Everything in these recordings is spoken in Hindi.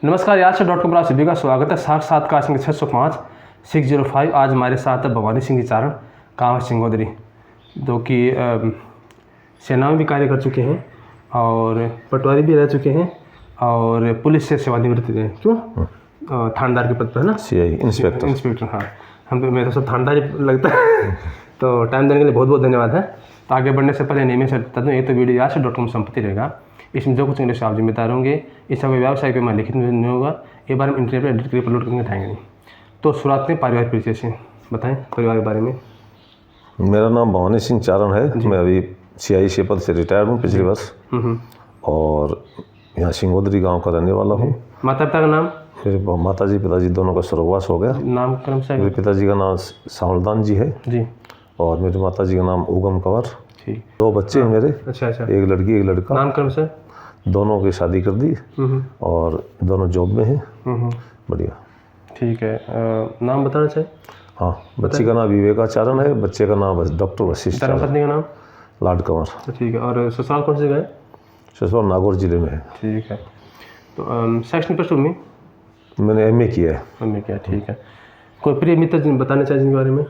नमस्कार, यार से .com पर आप सभी का स्वागत है। साक्षात्कार संख्या 605 605। आज हमारे साथ है भवानी सिंह जी चारण गाँव सिंगोदरी, जो कि सेना में भी कार्य कर चुके हैं और पटवारी भी रह चुके हैं और पुलिस से सेवानिवृत्त हैं। क्यों थानेदार के पद पर है ना, CI इंस्पेक्टर। हाँ, हम तो मेरा सब थानेदार ही लगता है। तो टाइम देने के लिए बहुत बहुत धन्यवाद है। तो आगे बढ़ने से पहले नियम से बता दूँ, ये तो वीडियो यार से .com संपत्ति रहेगा। इसमें जो कुछ इंग्लिश आप जिम्मेदार होंगे, इसका कोई व्यवसाय पे लिखित नहीं होगा। एक बार हम इंटरनेट पर एडिट करके अपलोड करके उठाएंगे नहीं। तो शुरुआत में पारिवारिक परिचय से बताएं, परिवार के बारे में। मेरा नाम भवानी सिंह चारण है। मैं अभी CI से पद से रिटायर्ड हूँ पिछले वर्ष और यहाँ सिंगोदरी गांव का रहने वाला हूँ। माता पिता का नाम? मेरे माताजी पिताजी दोनों का स्वर्गवास हो गया। नाम क्रम से? मेरे पिताजी का नाम सावलदान जी है जी और मेरे माताजी का नाम उगम कंवर। ठीक। 2 बच्चे हैं मेरे। अच्छा। एक लड़की एक लड़का। नाम क्रम से? दोनों की शादी कर दी और दोनों जॉब में हैं। बढ़िया। ठीक है, नाम बताना चाहिए? हाँ, बच्ची का नाम विवेकाचारण है, बच्चे का नाम डॉक्टर वशिष्ठ। धर्मपत्नी का नाम? लाड कंवर। ठीक है। और ससुराल कौन सी जगह है? ससुराल नागौर जिले में है। ठीक है। तो सेक्शन प्लस टू में मैंने MA किया है। हमने क्या? ठीक है। कोई प्रिय मित्र बताने चाहिए जिनके बारे में?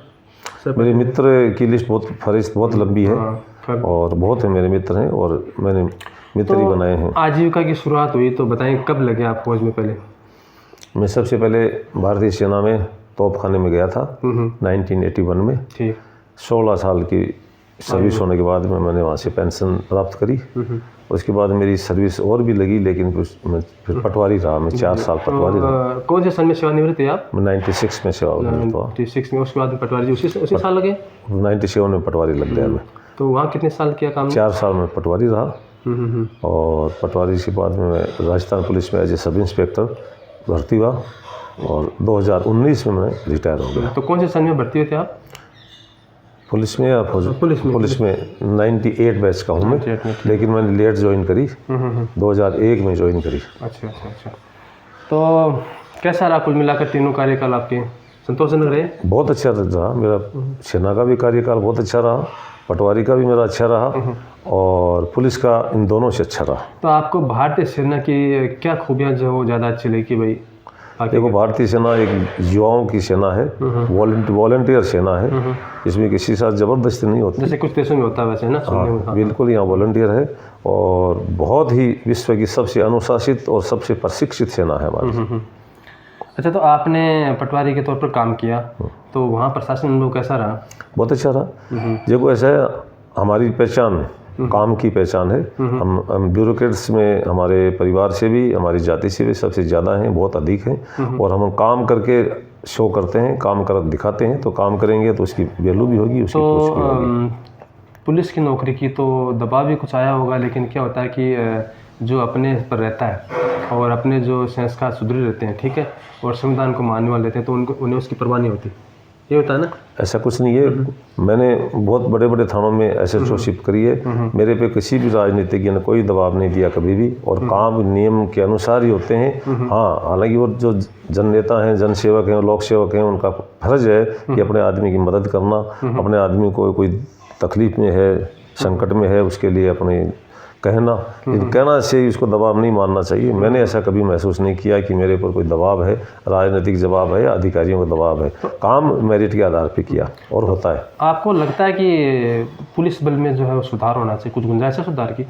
मेरे मित्र की लिस्ट बहुत लंबी है। हाँ, और बहुत है मेरे मित्र हैं और मैंने मित्र ही बनाए हैं। आजीविका की शुरुआत हुई तो बताएं, कब लगे आप फौज में? पहले मैं सबसे पहले भारतीय सेना में तोपखाने में गया था 1981 में। ठीक। 16 साल की सर्विस होने के बाद में मैंने वहाँ से पेंशन प्राप्त करी। उसके बाद मेरी सर्विस और भी लगी, लेकिन मैं फिर पटवारी रहा। मैं 4 साल पटवारी रहा। कौन से सन में सेवानिवृत्त है आप? मैं 96 में सेवानिवृत्त हुआ। 96 में। उसके बाद में पटवारी उसी साल लगे? 97 में पटवारी लग गया मैं। तो वहाँ कितने साल किया काम? 4 साल में पटवारी रहा। और पटवारी के बाद में मैं राजस्थान पुलिस में एज ए सब इंस्पेक्टर भर्ती हुआ और 2019 में मैं रिटायर हो गया। तो कौन से सन में भर्ती हुए थे आप? पुलिस में या फौज? पुलिस में 98 बैच का हूँ मैं, लेकिन मैंने लेट ज्वाइन करी। 2001 में ज्वाइन करी। अच्छा। तो कैसा रहा कुल मिलाकर तीनों कार्यकाल आपके? संतोषजनक रहे? बहुत अच्छा रहा मेरा। सेना का भी कार्यकाल बहुत अच्छा रहा, पटवारी का भी मेरा अच्छा रहा और पुलिस का, इन दोनों से अच्छा रहा। तो आपको भारतीय सेना की क्या खूबियाँ जो ज़्यादा अच्छी लगी भाई? देखो, भारतीय सेना एक युवाओं की सेना है, वॉलंटियर सेना है। इसमें किसी के साथ ज़बरदस्ती नहीं होती, जैसे कुछ देशों में होता है वैसे, है ना? हाँ, बिल्कुल यहाँ वॉलंटियर है और बहुत ही विश्व की सबसे अनुशासित और सबसे प्रशिक्षित सेना है हमारी। अच्छा, तो आपने पटवारी के तौर पर काम किया, तो वहाँ प्रशासन अनुभव कैसा रहा? बहुत अच्छा रहा। देखो, ऐसा है, हमारी पहचान काम की पहचान है। हम ब्यूरोक्रेट्स में हमारे परिवार से भी, हमारी जाति से भी सबसे ज़्यादा हैं, बहुत अधिक हैं। और हम काम करके शो करते हैं, काम कर दिखाते हैं। तो काम करेंगे तो उसकी वैल्यू भी होगी, उसकी पोस्ट भी होगी। पुलिस की नौकरी की तो दबाव भी कुछ आया होगा, लेकिन क्या होता है कि जो अपने पर रहता है और अपने जो संस्कार सुधरे रहते हैं, ठीक है, और संविधान को मानने वाले रहते हैं, तो उन्हें उसकी परवाह नहीं होती। ये होता है ना? ऐसा कुछ नहीं है। मैंने बहुत बड़े बड़े थानों में SHO करी है। मेरे पे किसी भी राजनीतिज्ञ ने कोई दबाव नहीं दिया कभी भी, और काम नियम के अनुसार ही होते हैं। हाँ, हालांकि वो जो जननेता हैं, जनसेवक हैं, लोक सेवक हैं, उनका फर्ज है कि अपने आदमी की मदद करना, अपने आदमी को कोई तकलीफ में है, संकट में है, उसके लिए अपने कहना से उसको दबाव नहीं मानना चाहिए। मैंने ऐसा कभी महसूस नहीं किया कि मेरे पर कोई दबाव है, राजनीतिक दबाव है, अधिकारियों का दबाव है। काम मेरिट के आधार पर किया और होता है। आपको लगता है कि पुलिस बल में जो है वो सुधार होना चाहिए? कुछ गुंजाइश है सुधार की?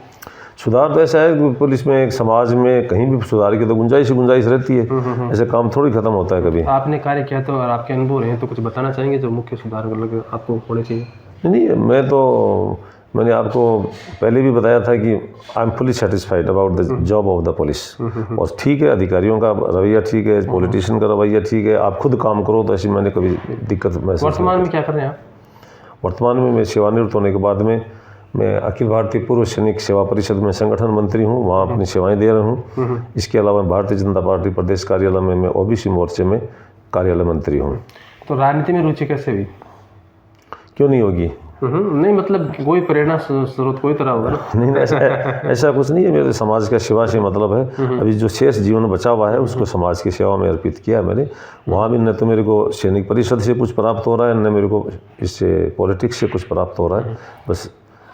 सुधार तो ऐसा है कि पुलिस में, एक समाज में कहीं भी सुधार की तो गुंजाइश रहती है। ऐसे काम थोड़ी खत्म होता है कभी। आपने कार्य किया तो और आपके अनुभव रहे, तो कुछ बताना चाहेंगे जो मुख्य सुधार आपको होने चाहिए? नहीं, मैंने आपको पहले भी बताया था कि I am fully satisfied about the job of the police. और ठीक है, अधिकारियों का रवैया ठीक है, पॉलिटिशियन का रवैया ठीक है, आप खुद काम करो, तो ऐसी मैंने कभी दिक्कत महसूस। वर्तमान में क्या कर रहे हैं आप? वर्तमान में मैं सेवानिवृत्त होने के बाद में मैं अखिल भारतीय पूर्व सैनिक सेवा परिषद में संगठन मंत्री हूँ, वहाँ अपनी सेवाएं दे रहा हूँ। इसके अलावा भारतीय जनता पार्टी प्रदेश कार्यालय में मैं OBC मोर्चे में कार्यालय मंत्री हूँ। तो राजनीति में रुचि कैसे हुई? क्यों नहीं होगी? नहीं, मतलब कोई प्रेरणा स्रोत कोई तरह होगा ना? नहीं, ऐसा कुछ नहीं है। मेरे समाज का सेवा से मतलब है। अभी जो शेष जीवन बचा हुआ है उसको समाज की सेवा में अर्पित किया मैंने। वहाँ भी न तो मेरे को सैनिक परिषद से कुछ प्राप्त हो रहा है, न मेरे को इससे पॉलिटिक्स से कुछ प्राप्त हो रहा है। बस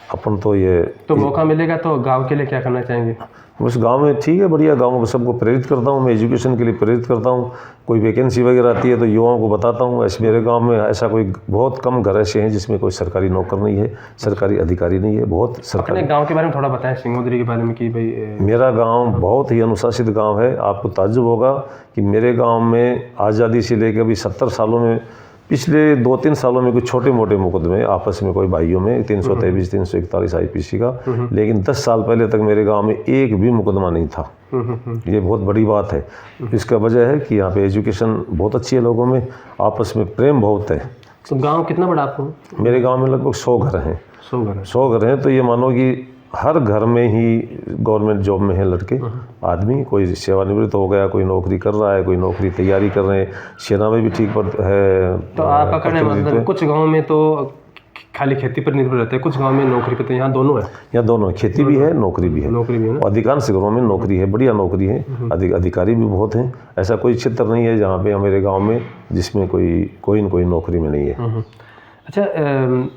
अपन तो ये तो मौका मिलेगा तो गांव के लिए क्या करना चाहेंगे? बस गांव में ठीक है, बढ़िया। गांव में सबको प्रेरित करता हूँ, मैं एजुकेशन के लिए प्रेरित करता हूँ। कोई वैकेंसी वगैरह आती है तो युवाओं को बताता हूँ। ऐसे मेरे गांव में ऐसा कोई बहुत कम घर ऐसे हैं जिसमें कोई सरकारी नौकर नहीं है, सरकारी अधिकारी नहीं है। बहुत सरकारी। अपने गांव के बारे में थोड़ा बताएं, सिंगोदरी के बारे में कि भाई मेरा गांव बहुत ही अनुशासित गांव है। आपको ताज्जुब होगा कि मेरे गांव में आज़ादी से लेकर अभी 70 सालों में, पिछले 2-3 सालों में कुछ छोटे मोटे मुकदमे आपस में कोई भाइयों में 323, 341 IPC का, लेकिन 10 साल पहले तक मेरे गांव में एक भी मुकदमा नहीं था। ये बहुत बड़ी बात है। इसका वजह है कि यहाँ पे एजुकेशन बहुत अच्छी है, लोगों में आपस में प्रेम बहुत है। तो गाँव कितना बड़ा आपको? मेरे गाँव में लगभग 100 घर हैं। 100 घर? 100 घर हैं, तो ये मानो कि हर घर में ही गवर्नमेंट जॉब में है लड़के, आदमी। कोई सेवानिवृत्त हो गया, कोई नौकरी कर रहा है, कोई नौकरी तैयारी कर रहे हैं, सेना में भी ठीक पर है। तो आपका कहने मतलब कुछ गाँव में तो खाली खेती पर निर्भर रहते हैं, कुछ गांव में नौकरी पर, तो यहाँ दोनों है? यहाँ दोनों है, खेती भी है, नौकरी भी है। नौकरी भी है ना? अधिकांश घरों में नौकरी है, बढ़िया नौकरी है, अधिकारी भी बहुत हैं। ऐसा कोई क्षेत्र नहीं है जहाँ पे हमारे गांव में जिसमें कोई न कोई नौकरी में नहीं है। अच्छा,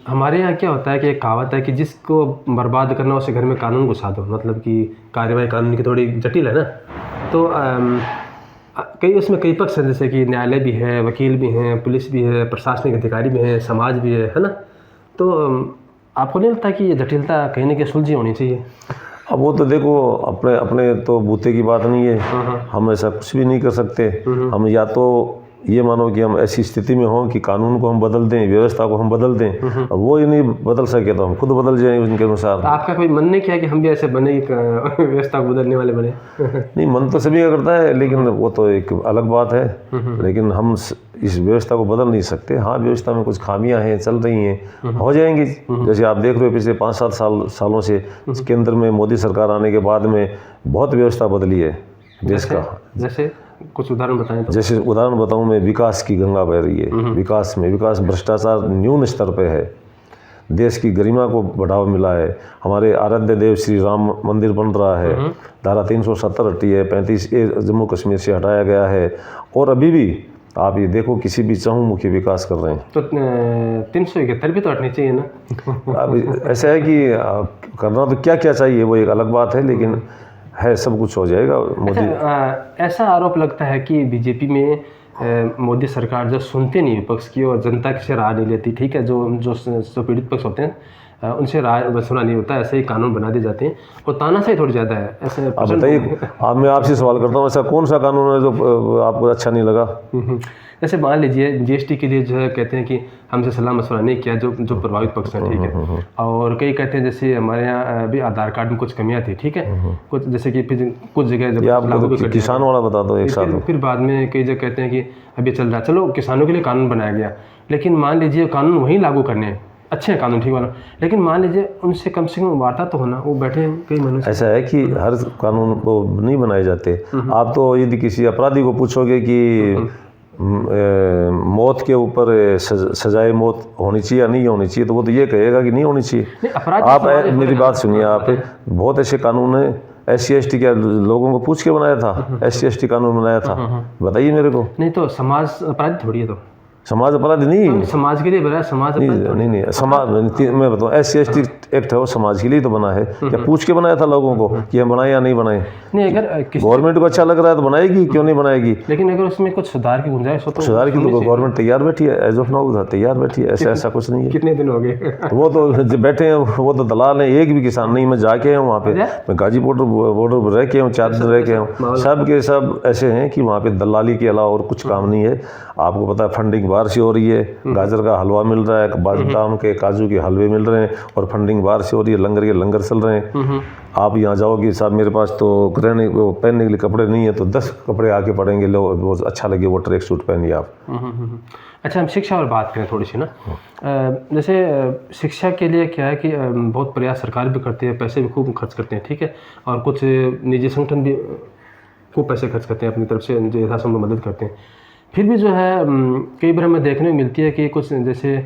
हमारे यहाँ क्या होता है कि एक कहावत है कि जिसको बर्बाद करना उसे घर में कानून घुसा दो। मतलब कि कार्यवाही कानून की थोड़ी जटिल है ना, तो उसमें कई पक्ष हैं, जैसे कि न्यायालय भी है, वकील भी हैं, पुलिस भी है, प्रशासनिक अधिकारी भी हैं, समाज भी है ना? तो आपको नहीं लगता कि ये जटिलता कहीं ना कहीं सुलझी होनी चाहिए? अब वो तो देखो, अपने अपने तो बूते की बात नहीं है। हम ऐसा कुछ भी नहीं कर सकते। हम या तो ये मानो कि हम ऐसी स्थिति में हों कि कानून को हम बदल दें, व्यवस्था को हम बदल दें, और वो ही नहीं बदल सके तो हम खुद बदल जाएं उनके अनुसार। तो आपका कोई मन नहीं किया कि हम भी ऐसे बने, व्यवस्था को बदलने वाले बने? नहीं, मन तो सभी का करता है, लेकिन वो तो एक अलग बात है। लेकिन हम इस व्यवस्था को बदल नहीं सकते। हाँ, व्यवस्था में कुछ खामियां हैं, चल रही हैं, हो जाएंगी। जैसे आप देख रहे हो पिछले 5-7 सालों से केंद्र में मोदी सरकार आने के बाद में बहुत व्यवस्था बदली है देश का। जैसे कुछ उदाहरण बताएं तो? जैसे उदाहरण बताऊं मैं, विकास की गंगा बह रही है। विकास भ्रष्टाचार न्यून स्तर पे है। देश की गरिमा को बढ़ावा मिला है। हमारे आराध्य देव श्री राम मंदिर बन रहा है। धारा 370 हटी है, 35A जम्मू कश्मीर से हटाया गया है। और अभी भी आप ये देखो, किसी भी चहुमुखी विकास कर रहे हैं। तो 371 भी तो हटनी चाहिए ना? अब ऐसा है कि करना तो क्या क्या चाहिए वो एक अलग बात है, लेकिन है, सब कुछ हो जाएगा। मोदी ऐसा आरोप लगता है कि बीजेपी में मोदी सरकार जो सुनते नहीं विपक्ष की और जनता से राय नहीं लेती। ठीक है, जो पीड़ित पक्ष होते हैं उनसे राय सुना नहीं होता, ऐसे ही कानून बना दिए जाते हैं और तानाशाही थोड़ी ज़्यादा है। ऐसे आप बताइए, मैं आपसे सवाल करता हूँ, ऐसा कौन सा कानून है जो आपको अच्छा नहीं लगा? जैसे मान लीजिए GST के लिए जो है कहते हैं कि हमसे सलाह मशवरा नहीं किया जो प्रभावित पक्ष हैं। ठीक है, और कई कहते हैं जैसे हमारे यहाँ भी आधार कार्ड में कुछ कमियां थी। ठीक है, कुछ जैसे कि फिर कुछ जगह जब लागू भी कर किसान वाला बता दो एक साथ। फिर बाद में कई जगह कहते हैं कि अभी चल रहा, चलो किसानों के लिए कानून बनाया गया, लेकिन मान लीजिए कानून वहीं लागू करने हैं, अच्छे हैं कानून, ठीक वाला, लेकिन मान लीजिए उनसे कम से कम वार्ता तो होना। वो बैठे हैं कई महीनों से। ऐसा है कि हर कानून को नहीं बनाए जाते। आप तो यदि किसी अपराधी को पूछोगे कि मौत के ऊपर सजाए मौत होनी चाहिए या नहीं होनी चाहिए, तो वो तो ये कहेगा कि नहीं होनी चाहिए। आप मेरी बात सुनिए, आप बहुत ऐसे कानून है, SC/ST के लोगों को पूछ के बनाया था, SC/ST कानून बनाया था, बताइए मेरे को। नहीं तो समाज अपराधी थोड़ी है, तो समाज अपराधी नहीं, समाज के लिए बना है, समाज नहीं समाज, मैं बताऊँ SC/ST एक्ट है वो समाज के लिए तो बना है। क्या पूछ के बनाया था लोगों को कि हम बनाए या नहीं बनाए? नहीं, अगर गवर्नमेंट को अच्छा लग रहा है तो बनाएगी, क्यों नहीं बनाएगी? लेकिन अगर उसमें कुछ सुधार की गुंजाइश हो तो सुधार की तो गवर्नमेंट तैयार बैठी है, एज ऑफ नाउ तैयार बैठी है। ऐसा कुछ नहीं है। कितने दिन हो गए? वो तो बैठे हैं, वो तो दलाल हैं, एक भी किसान नहीं। मैं जाके हूँ वहाँ पे, मैं गाजीपुर बॉर्डर पर रह के हूँ, 4 दिन रह के हूँ। सब के सब ऐसे हैं कि वहाँ पे दलाली के अलावा और कुछ काम नहीं है। आपको पता है फंडिंग बाहर से हो रही है, गाजर का हलवा मिल रहा है, बादाम के काजू के हलवे मिल रहे हैं, और फंडिंग बाहर से हो रही है, लंगर के लंगर चल रहे हैं। आप यहाँ जाओगे साहब, मेरे पास तो पहनने के लिए कपड़े नहीं है, तो 10 कपड़े आके पड़ेंगे, लो वो अच्छा लगे वो ट्रैक सूट पहनिए आप। अच्छा, हम शिक्षा और बात करें थोड़ी सी ना। जैसे शिक्षा के लिए क्या है कि बहुत प्रयास सरकार भी करती है, पैसे भी खूब खर्च करते हैं। ठीक है, और कुछ निजी संगठन भी खूब पैसे खर्च करते हैं अपनी तरफ से, जो यथासंभव मदद करते हैं। फिर भी जो है कई बार हमें देखने को मिलती है कि कुछ जैसे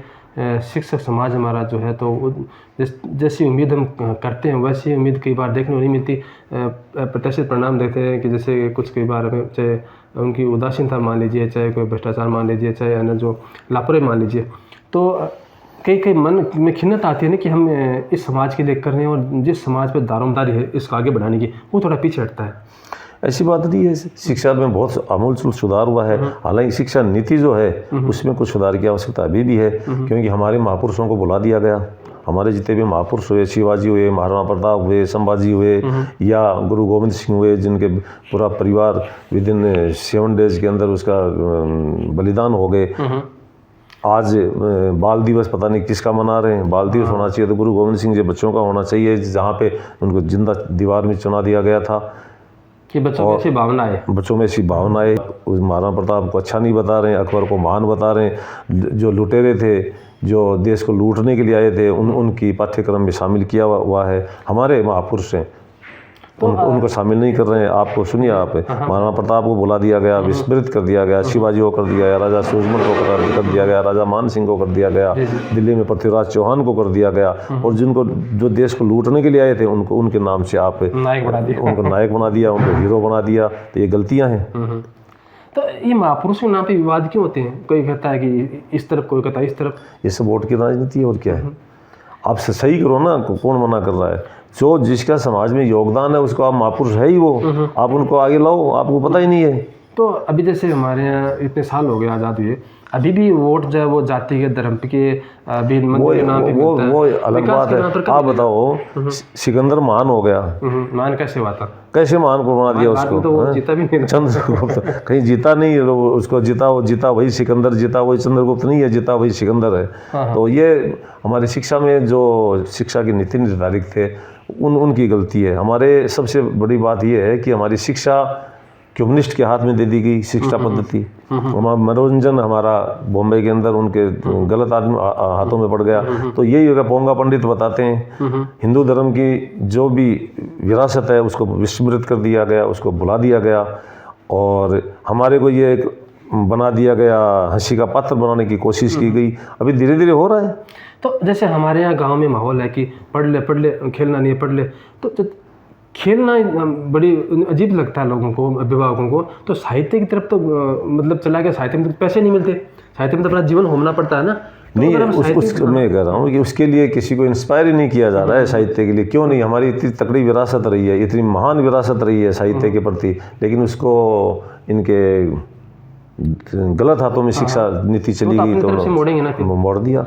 शिक्षक समाज हमारा जो है, तो जैसी उम्मीद हम करते हैं वैसी उम्मीद कई बार देखने को नहीं मिलती। प्रत्याशित परिणाम देखते हैं कि जैसे कुछ कई बार हमें, चाहे उनकी उदासीनता मान लीजिए, चाहे कोई भ्रष्टाचार मान लीजिए, चाहे अन्य जो लापरवाही मान लीजिए, तो कई कई मन में खिन्नत आती है ना कि हम इस समाज के लिए कर रहे हैं और जिस समाज पर दारोमदारी है इसको आगे बढ़ाने की, वो थोड़ा पीछे हटता है। ऐसी बात नहीं है, शिक्षा में बहुत आमूल सुधार हुआ है। हालांकि शिक्षा नीति जो है उसमें कुछ सुधार की आवश्यकता अभी भी है, क्योंकि हमारे महापुरुषों को बुला दिया गया। हमारे जितने भी महापुरुष हुए, शिवाजी हुए, महाराणा प्रताप हुए, संभाजी हुए या गुरु गोविंद सिंह हुए, जिनके पूरा परिवार विद इन 7 डेज के अंदर उसका बलिदान हो गए। आज बाल दिवस पता नहीं किसका मना रहे हैं। बाल दिवस होना चाहिए तो गुरु गोविंद सिंह जी बच्चों का होना चाहिए, जहाँ पे उनको जिंदा दीवार में चुना दिया गया था कि बच्चों में ऐसी भावना है, बच्चों में ऐसी भावना है। महाराणा प्रताप को अच्छा नहीं बता रहे हैं, अकबर को महान बता रहे हैं। जो लुटेरे थे, जो देश को लूटने के लिए आए थे, उनकी पाठ्यक्रम में शामिल किया हुआ है। हमारे महापुरुष हैं, उनको शामिल नहीं कर रहे हैं। आपको सुनिए, आप महाराणा प्रताप को बुला दिया गया, विस्मृत कर दिया गया, शिवाजी को कर दिया गया, राजा सूरजमल को कर दिया गया, राजा मान सिंह को कर दिया गया, दिल्ली में पृथ्वीराज चौहान को कर दिया गया, और जो देश को लूटने के लिए आए थे उनके नाम से आप नायक बना दिया, उनको नायक बना दिया, उनको हीरो बना दिया। तो ये गलतियाँ हैं। तो ये महापुरुषों के नाम पे विवाद क्यों होते हैं? कोई कहता है कि इस तरफ, कोई कहता है इस तरफ। ये सब वोट की राजनीति है और क्या है। आप सही करो ना, कौन मना कर रहा है? जो जिसका समाज में योगदान है उसको आप महापुरुष है ही वो, आप उनको आगे लाओ, आपको पता ही नहीं है। तो अभी जैसे हमारे यहाँ इतने साल हो गए आज़ाद हुए, अभी भी वोट जो है वो जाति के धर्म के अभी मंदिर के नाम पे मिलता है। वो अलग बात है। आप बताओ, सिकंदर महान हो गया, महान कैसे हुआ था? कैसे महान को बना दिया उसको? तो वो जीता भी नहीं, चंद्रगुप्त कहीं जीता नहीं, उसको जीता वही सिकंदर, जीता वही चंद्रगुप्त नहीं है, जीता वही सिकंदर है। तो ये हमारी शिक्षा में जो शिक्षा के नीति निर्धारित थे उनकी गलती है। हमारे सबसे बड़ी बात यह है कि हमारी शिक्षा कम्युनिस्ट के हाथ में दे दी गई शिक्षा पद्धति। हमारा मनोरंजन हमारा बॉम्बे के अंदर उनके गलत आदमी हाथों में पड़ गया। तो यही होगा, पोंगा पंडित बताते हैं, हिंदू धर्म की जो भी विरासत है उसको विस्मृत कर दिया गया, उसको भुला दिया गया, और हमारे को ये एक बना दिया गया, हंसी का पात्र बनाने की कोशिश की गई। अभी धीरे धीरे हो रहा है। तो जैसे हमारे यहाँ गांव में माहौल है कि पढ़ ले, खेलना नहीं है, पढ़ ले। तो खेलना बड़ी अजीब लगता है लोगों को, अभिभावकों को। तो साहित्य की तरफ तो मतलब चला गया, साहित्य में तो पैसे नहीं मिलते, साहित्य में तो अपना जीवन होना पड़ता है ना। तो नहीं, मैं कह रहा हूँ कि उसके लिए किसी को इंस्पायर ही नहीं किया जा रहा है साहित्य के लिए। क्यों नहीं? हमारी इतनी तकड़ी विरासत रही है, इतनी महान विरासत रही है साहित्य के प्रति, लेकिन उसको इनके गलत हाथों में शिक्षा नीति चली गई तो मोड़ दिया।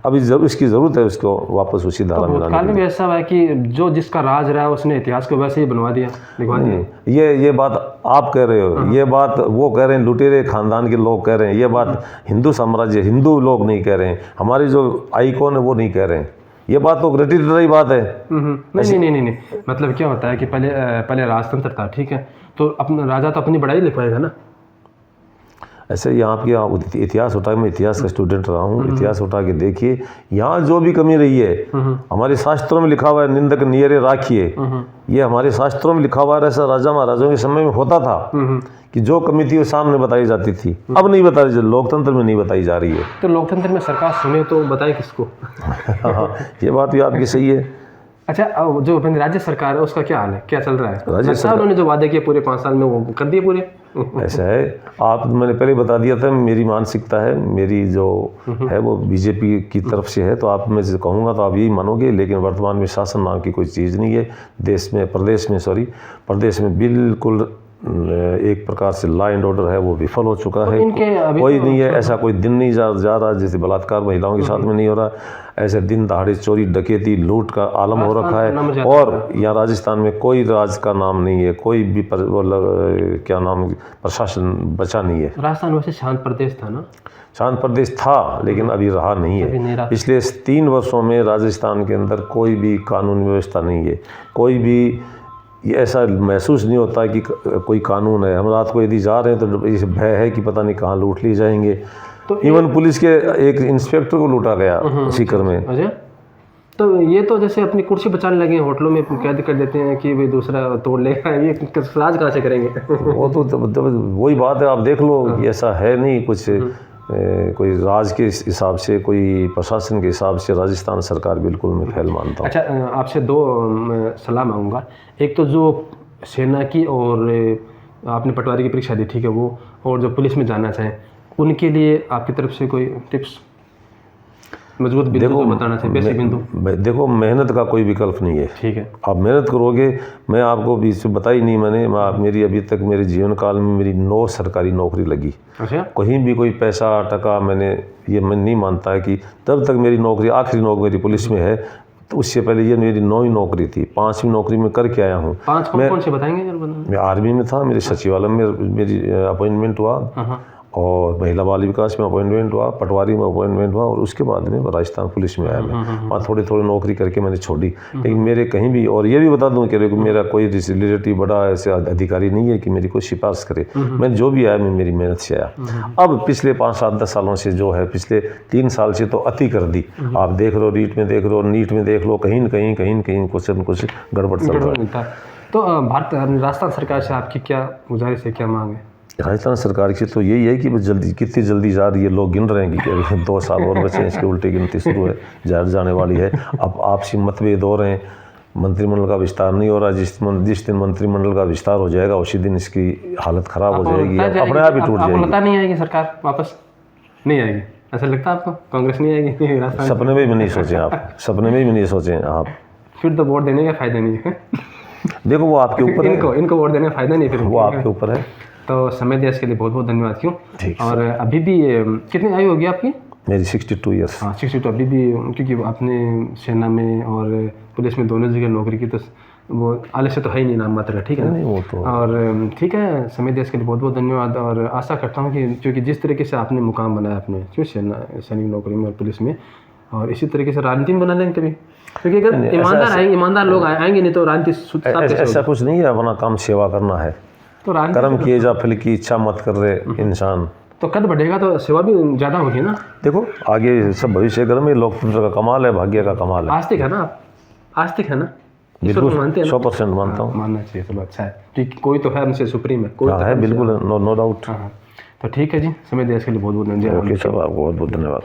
अभी इसकी ज़रूरत है उसको वापस उसी धारा में लाने। काल में भी ऐसा हुआ है कि जो जिसका राज रहा है उसने इतिहास को वैसे ही बनवा दिया, दिखवा दिया। ये बात आप कह रहे हो, ये बात वो कह रहे हैं, लुटेरे खानदान के लोग कह रहे हैं। ये बात हिंदू साम्राज्य, हिंदू लोग नहीं कह रहे हैं, हमारे जो आइकॉन है वो नहीं कह रहे हैं। ये बात तो रटी बात है। नहीं, मतलब क्या होता है कि पहले राजतंत्र था, ठीक है, तो अपना राजा तो अपनी बड़ाई लिखवाएगा ना। ऐसे यहाँ आपके इतिहास उठा, मैं इतिहास का स्टूडेंट रहा हूँ, इतिहास उठा के देखिए, यहाँ जो भी कमी रही है हमारे शास्त्रों में लिखा हुआ है, निंदक नियरे राखिए, ये हमारे शास्त्रों में लिखा हुआ है। ऐसा राजा महाराजाओं के समय में होता था कि जो कमी थी वो सामने बताई जाती थी, अब नहीं बताई, लोकतंत्र में नहीं बताई जा रही है। तो लोकतंत्र में सरकार सुने तो बताए किसको? हाँ, ये बात भी आपकी सही है। अच्छा, जो अपनी राज्य सरकार है उसका क्या हाल है, क्या चल रहा है? राज्य सरकार उन्होंने जो वादे किए पूरे 5 साल में वो कर दिए पूरे? ऐसा है, मैंने पहले बता दिया था, मेरी मानसिकता है, मेरी जो है वो बीजेपी की तरफ से है। तो आप मैं से कहूँगा तो आप यही मानोगे, लेकिन वर्तमान में शासन नाम की कोई चीज़ नहीं है प्रदेश में बिल्कुल एक प्रकार से लॉ एंड ऑर्डर है वो विफल हो चुका है। कोई नहीं है, ऐसा कोई दिन नहीं जा रहा जैसे बलात्कार महिलाओं के साथ में नहीं हो रहा, ऐसे दिन दहाड़े चोरी डकैती लूट का आलम हो रखा है। और यहाँ राजस्थान में कोई राज का नाम नहीं है, कोई भी प्रशासन बचा नहीं है। राजस्थान वैसे शांत प्रदेश था ना? शांत प्रदेश था, लेकिन अभी रहा नहीं है। पिछले 3 वर्षों में राजस्थान के अंदर कोई भी कानून व्यवस्था नहीं है, कोई भी ये ऐसा महसूस नहीं होता कि कोई कानून है। हम रात को यदि जा रहे हैं तो इस भय है कि पता नहीं कहाँ लूट ली जाएंगे। तो इवन पुलिस के एक इंस्पेक्टर को लूटा गया सीकर में। अच्छा, तो ये तो जैसे अपनी कुर्सी बचाने लगे हैं, होटलों में कैद कर देते हैं कि भाई दूसरा तोड़ लेगा, ये राज कहाँ से करेंगे? वो तो वही बात है, आप देख लो, ऐसा है नहीं कुछ कोई राज के हिसाब से, कोई प्रशासन के हिसाब से राजस्थान सरकार बिल्कुल मैं फैल मानता हूँ। अच्छा, आपसे 2 सलाह मांगूंगा। एक तो जो सेना की और आपने पटवारी की परीक्षा दी, ठीक है, वो, और जो पुलिस में जाना चाहें उनके लिए आपकी तरफ से कोई टिप्स? मजबूत बिंदु तो बताना चाहिए, बेसिक बिंदु। देखो, मेहनत का कोई विकल्प नहीं है। ठीक है। आप मेहनत करोगे, मैं आपको भी इससे बताई नहीं मैंने, मेरी अभी तक मेरे जीवन काल में मेरी 9 सरकारी नौकरी लगी। अच्छा। कहीं भी कोई पैसा टका मैं नहीं मानता है कि तब तक मेरी नौकरी, आखिरी नौकरी मेरी पुलिस में है, तो उससे पहले ये मेरी 9वीं नौकरी थी। 5वीं नौकरी में करके आया हूँ। 5 कौन से बताएंगे? मैं आर्मी में था, मेरे सचिवालय में मेरी अपॉइंटमेंट हुआ, और महिला बाल विकास में अपॉइंटमेंट हुआ, पटवारी में अपॉइंटमेंट हुआ, और उसके बाद में राजस्थान पुलिस में आया मैं। वहाँ थोड़ी नौकरी करके मैंने छोड़ी। लेकिन मेरे कहीं भी, और ये भी बता दूं कि मेरा कोई रिलेटिव बड़ा ऐसे अधिकारी नहीं है कि मेरी कोई सिफारिश करे। मैं जो भी आया, मैं मेरी मेहनत से आया। अब पिछले 5, 7, 10 सालों से जो है, पिछले 3 साल से तो अति कर दी। आप देख लो, रीट में देख लो, नीट में देख लो, कहीं न कहीं कुछ न कुछ गड़बड़ चल रहा है। तो राजस्थान सरकार से आपकी क्या गुजारिश है, क्या मांग है? राजस्थान सरकार की तो यही है कि कितनी जल्दी जा रही है। लोग गिन रहे हैं कि अभी 2 साल और बचे हैं, इसके उल्टे गिनती शुरू है, जाने वाली है। अब आपसी मतभेद हो रहे हैं, मंत्रिमंडल का विस्तार नहीं हो रहा। जिस दिन मंत्रिमंडल का विस्तार हो जाएगा, उसी दिन इसकी हालत खराब हो जाएगी, अपने आप ही टूट जाएगी। लगता नहीं आएगी सरकार वापस? नहीं आएगी, ऐसा लगता है आपको? कांग्रेस नहीं आएगी? सपने में भी नहीं सोचे आप, सपने में भी नहीं सोचे आप। फिर तो वोट देने का फायदा नहीं है। देखो, वो आपके ऊपर है, इनको वोट देने का फायदा नहीं, फिर वो आपके ऊपर है। तो समय दिया इसके लिए बहुत बहुत धन्यवाद। क्यों? और अभी भी कितनी आयु होगी आपकी? मेरी 62 ईयर्स। हाँ, 62। अभी भी, क्योंकि आपने सेना में और पुलिस में दोनों जगह नौकरी की, तो वो आलस्य तो है ही नहीं, नाम मात्र है। ठीक है, नहीं वो तो। और ठीक है, समय दिया इसके लिए बहुत बहुत धन्यवाद। और आशा करता हूँ कि क्योंकि जिस तरीके से आपने मुकाम बनाया अपने, क्यों सैनिक नौकरी में और पुलिस में, और इसी तरीके से राजनीति में बना लेंगे कभी, क्योंकि अगर ईमानदार लोग आएंगे नहीं तो राजनीति ऐसा कुछ नहीं है। अपना काम सेवा करना है, तो कर्म किए जा फल की इच्छा मत कर रहे इंसान। तो कद बढ़ेगा तो सेवा भी ज़्यादा होगी ना। देखो, आगे सब भविष्य कर्म में लोकतंत्र का कमाल है, भाग्य का कमाल है। आस्तिक है ना आप? आस्तिक है ना? बिल्कुल, मानते हैं? 100% मानता हूँ। मानना चाहिए, चलो अच्छा है, क्योंकि कोई तो है हमसे सुप्रीम है, कोई है, बिल्कुल, नो डाउट। हाँ, तो ठीक है जी, समय देने के लिए बहुत बहुत धन्यवाद। ओके, सब आपको बहुत बहुत धन्यवाद।